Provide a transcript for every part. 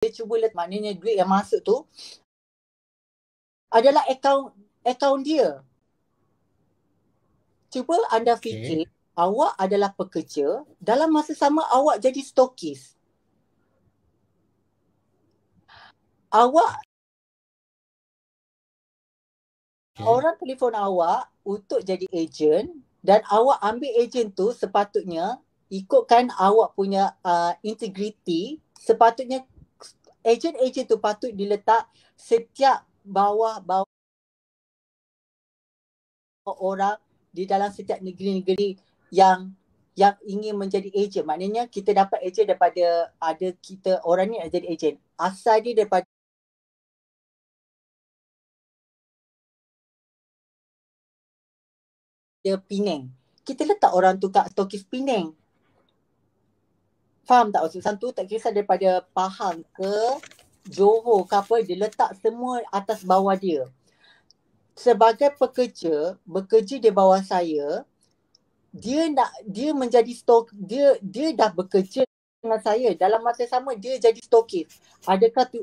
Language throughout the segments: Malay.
dia cuba lihat, maknanya duit yang masuk tu adalah akaun dia. Cuba anda fikir, awak adalah pekerja, dalam masa sama awak jadi stokis. Awak orang telefon awak untuk jadi ejen, dan awak ambil ejen tu sepatutnya ikutkan awak punya integriti. Sepatutnya ejen-ejen tu patut diletak setiap bawah orang di dalam setiap negeri-negeri yang ingin menjadi ejen. Maknanya kita dapat ejen daripada ada kita orang ni nak jadi ejen. Asal dia daripada Penang. Kita letak orang tu kat stokis Penang. Faham tak maksud tu? Tak kisah daripada Pahang ke Johor ke apa, dia letak semua atas bawah dia. Sebagai pekerja, bekerja di bawah saya, dia menjadi dia dah bekerja dengan saya, dalam masa sama dia jadi stokis. Adakah tu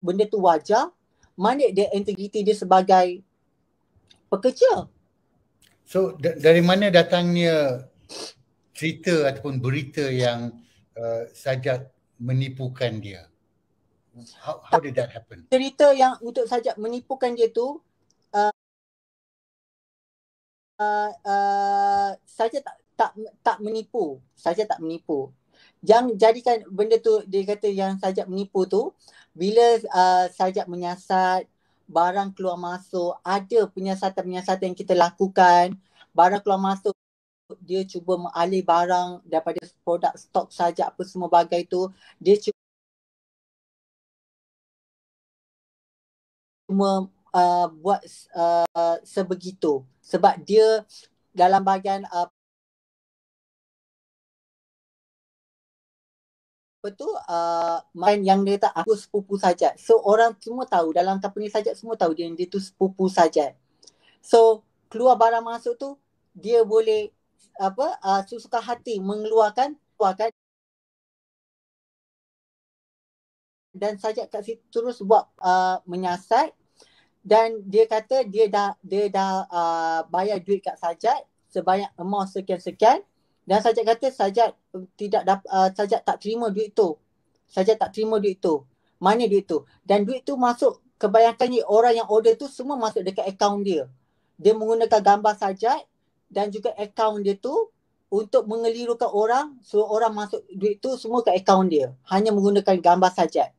benda tu wajar? Mana dia integriti dia sebagai pekerja? So dari mana datangnya cerita ataupun berita yang Sajat menipukan dia? How did that happen? Cerita yang untuk Sajat menipukan dia tu Sajat tak menipu. Sajat tak menipu. Yang jadikan benda tu, dia kata yang Sajat menipu tu, bila Sajat menyiasat, barang keluar masuk, ada penyiasatan-penyiasatan yang kita lakukan, barang keluar masuk, dia cuba mengalih barang daripada produk stok Sajat apa semua bagai tu, dia cuma buat sebegitu. Sebab dia dalam bahagian yang dia kata aku sepupu Sajat. So orang semua tahu, dalam company Sajat semua tahu dia tu sepupu Sajat. So keluar barang masuk tu, dia boleh sesuka hati mengeluarkan dan Sajat kat situ terus buat menyiasat, dan dia kata dia dah bayar duit kat Sajat sebanyak amount sekian-sekian, dan Sajat kata Sajat Sajat tak terima duit tu. Sajat tak terima duit tu. Mana duit tu? Dan duit tu masuk, kebanyakannya orang yang order tu semua masuk dekat akaun dia. Dia menggunakan gambar Sajat dan juga akaun dia tu untuk mengelirukan orang, suruh orang masuk duit tu semua ke akaun dia. Hanya menggunakan gambar Sajat.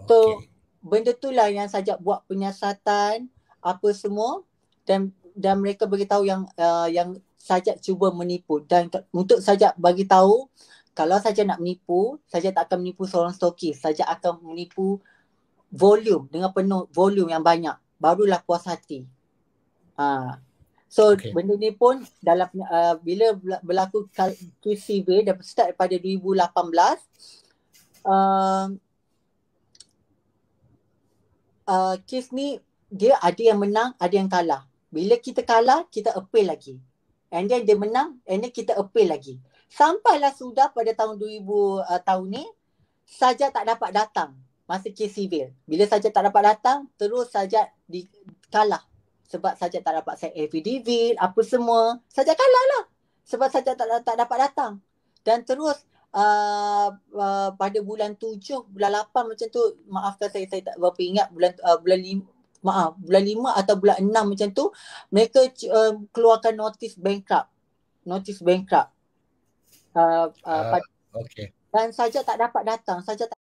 So, benda tu lah yang Sajat buat penyiasatan apa semua, dan mereka beritahu yang Sajat cuba menipu. Dan untuk Sajat bagi tahu, kalau Sajat nak menipu, Sajat tak akan menipu seorang stokis. Sajat akan menipu volume, dengan penuh volume yang banyak. Barulah puas hati. So benda ni pun dalam bila berlaku kes civil, dah start daripada 2018, kes ni dia ada yang menang, ada yang kalah. Bila kita kalah, kita appeal lagi. And then dia menang, and then kita appeal lagi. Sampailah sudah pada tahun 2000 tahun ni, Sajat tak dapat datang masa kes civil. Bila Sajat tak dapat datang, terus Sajat kalah. Sebab Sajat tak dapat sign affidavit, apa semua. Sajat kalah lah. Sebab Sajat tak dapat datang. Dan terus pada bulan 7, bulan 8 macam tu, maafkan saya tak berapa ingat, bulan 5 atau bulan 6 macam tu, mereka keluarkan notis bankrupt. Dan Sajat tak dapat datang. Sajat tak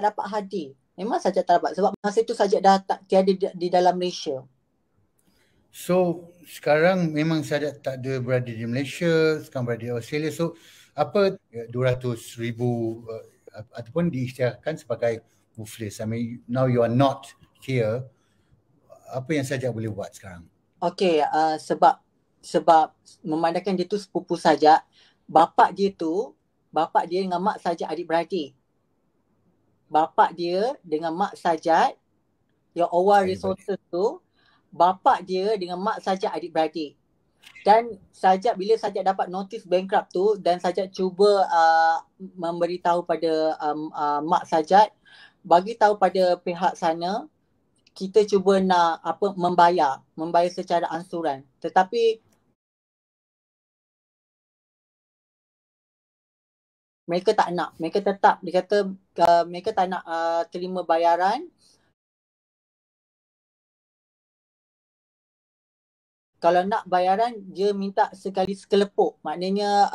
dapat hadir. Memang Sajat tak dapat. Sebab masa tu Sajat dah tak tiada di dalam Malaysia. So sekarang memang Sajat tak ada berada di Malaysia, sekarang berada di Australia. So apa 200,000 ataupun diisytiharkan sebagai muflis. I mean, now you are not here. Apa yang Sajat boleh buat sekarang? Okay, sebab memandangkan dia tu sepupu Sajat, bapa dia dengan mak Sajat adik-beradik. Bapa dia dengan mak Sajat, yang Awal Resources tu, bapa dia dengan mak Sajak adik-beradik. Dan Sajak, bila Sajak dapat notis bankrupt tu dan Sajak cuba memberitahu pada mak Sajak, bagi tahu pada pihak sana, kita cuba nak membayar secara ansuran. Tetapi mereka tak nak. Mereka tetap, dia kata mereka tak nak terima bayaran. Kalau nak bayaran, dia minta sekali sekelepuk. Maknanya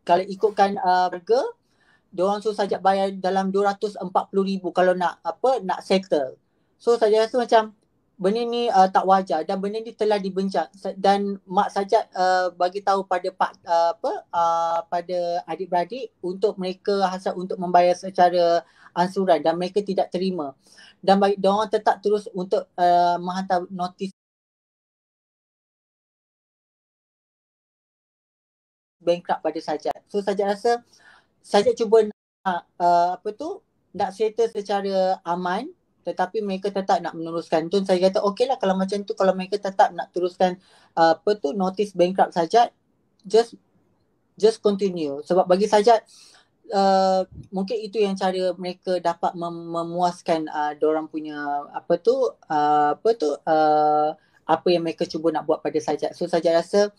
kalau ikutkan harga, diorang suruh Sajak bayar dalam 240,000 kalau nak nak settle. So Sajak rasa macam benda ni tak wajar dan benda ni telah dibincang dan mak Sajak bagi tahu pada pada adik-beradik untuk mereka hasrat untuk membayar secara ansuran dan mereka tidak terima. Dan diorang tetap terus untuk menghantar notis bankrupt pada Sajak. So Sajak rasa Sajak cuba nak nak settle secara aman, tetapi mereka tetap nak meneruskan. Tu saya kata okey lah kalau macam tu, kalau mereka tetap nak teruskan notice bankrupt Sajak, just continue. Sebab bagi Sajak mungkin itu yang cara mereka dapat memuaskan diorang punya apa yang mereka cuba nak buat pada Sajak. So Sajak rasa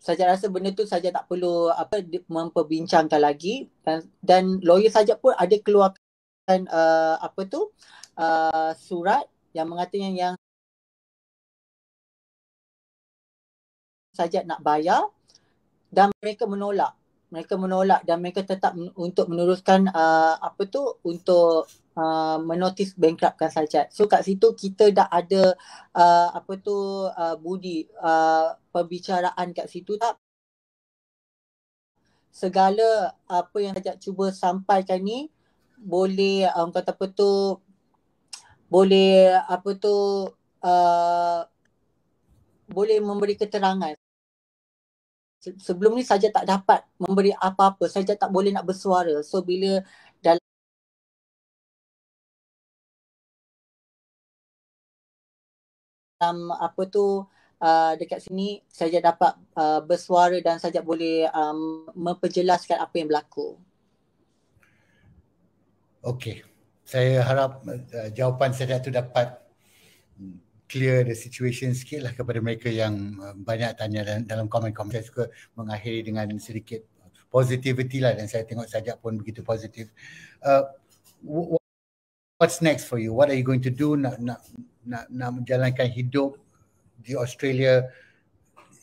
Sajak rasa benda tu Sajak tak perlu memperbincangkan lagi dan lawyer Sajak pun ada keluarkan surat yang mengatakan yang Sajak nak bayar dan mereka menolak. Mereka menolak dan mereka tetap untuk meneruskan untuk menotis bankruptkan Sajak. So kat situ kita dah ada budi perbicaraan kat situ tak. Segala apa yang Sajak cuba sampaikan ni boleh boleh memberi keterangan. Sebelum ni Sajak tak dapat memberi apa-apa, Sajak tak boleh nak bersuara. So bila dalam dekat sini Sajak dapat bersuara dan Sajak boleh memperjelaskan apa yang berlaku. Okey. Saya harap jawapan saya tu dapat clear the situation sikit lah kepada mereka yang banyak tanya dalam komen-komen. Saya suka mengakhiri dengan sedikit positivity lah dan saya tengok Sajak pun begitu positif. What's next for you? What are you going to do? Nak menjalankan hidup di Australia?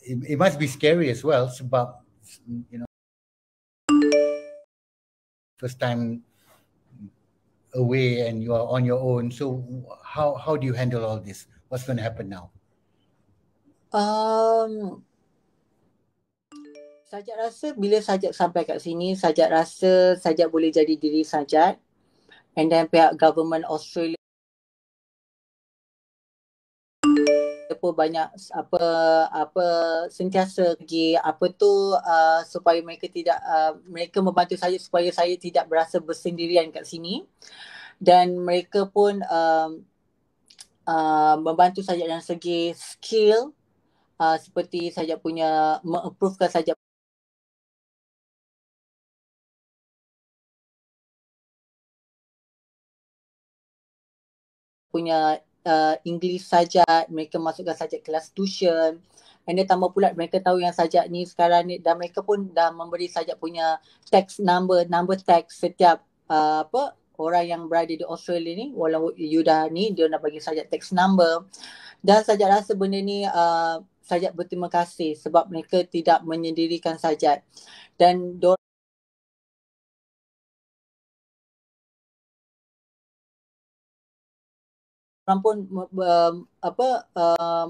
It must be scary as well sebab first time away and you are on your own. So how do you handle all this? What's going to happen now? Sajak rasa bila Sajak sampai kat sini, Sajak rasa Sajak boleh jadi diri Sajak. And then pihak government Australia pun banyak sentiasa pergi supaya mereka mereka membantu saya supaya saya tidak berasa bersendirian kat sini. Dan mereka pun membantu saya dari segi skill seperti saya punya mengapprovekan saya punya English Sajak, mereka masukkan Sajak kelas tuition. And then tambah pula mereka tahu yang Sajak ni sekarang ni dan mereka pun dah memberi Sajak punya tax number tax setiap orang yang berada di Australia ni, walau you dah ni, dia nak bagi Sajak tax number. Dan Sajak rasa benda ni Sajak berterima kasih sebab mereka tidak menyendirikan Sajak. Dan orang pun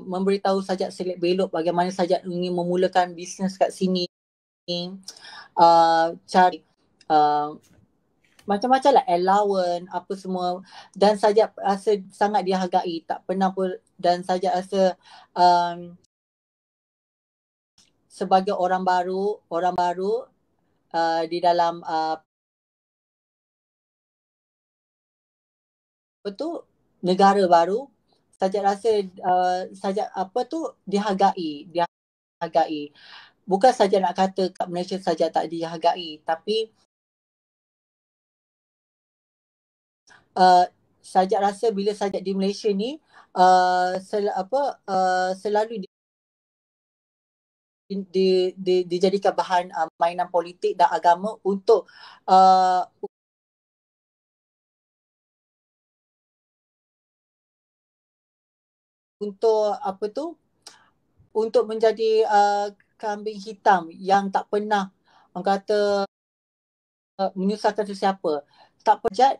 memberitahu Sajak selok belok bagaimana Sajak ingin memulakan bisnes kat sini, cari macam-macam lah allowance apa semua, dan Sajak rasa sangat dihargai, tak pernah pun. Dan Sajak rasa sebagai orang baru di dalam negara baru, Sajak rasa sajak apa tu dihargai. Bukan saja nak kata kat Malaysia sajak tak dihargai, tapi sajak rasa bila sajak di Malaysia ni selalu dijadikan bahan mainan politik dan agama untuk apa tu, untuk menjadi kambing hitam yang tak pernah orang kata menyusahkan sesiapa. Tak pejat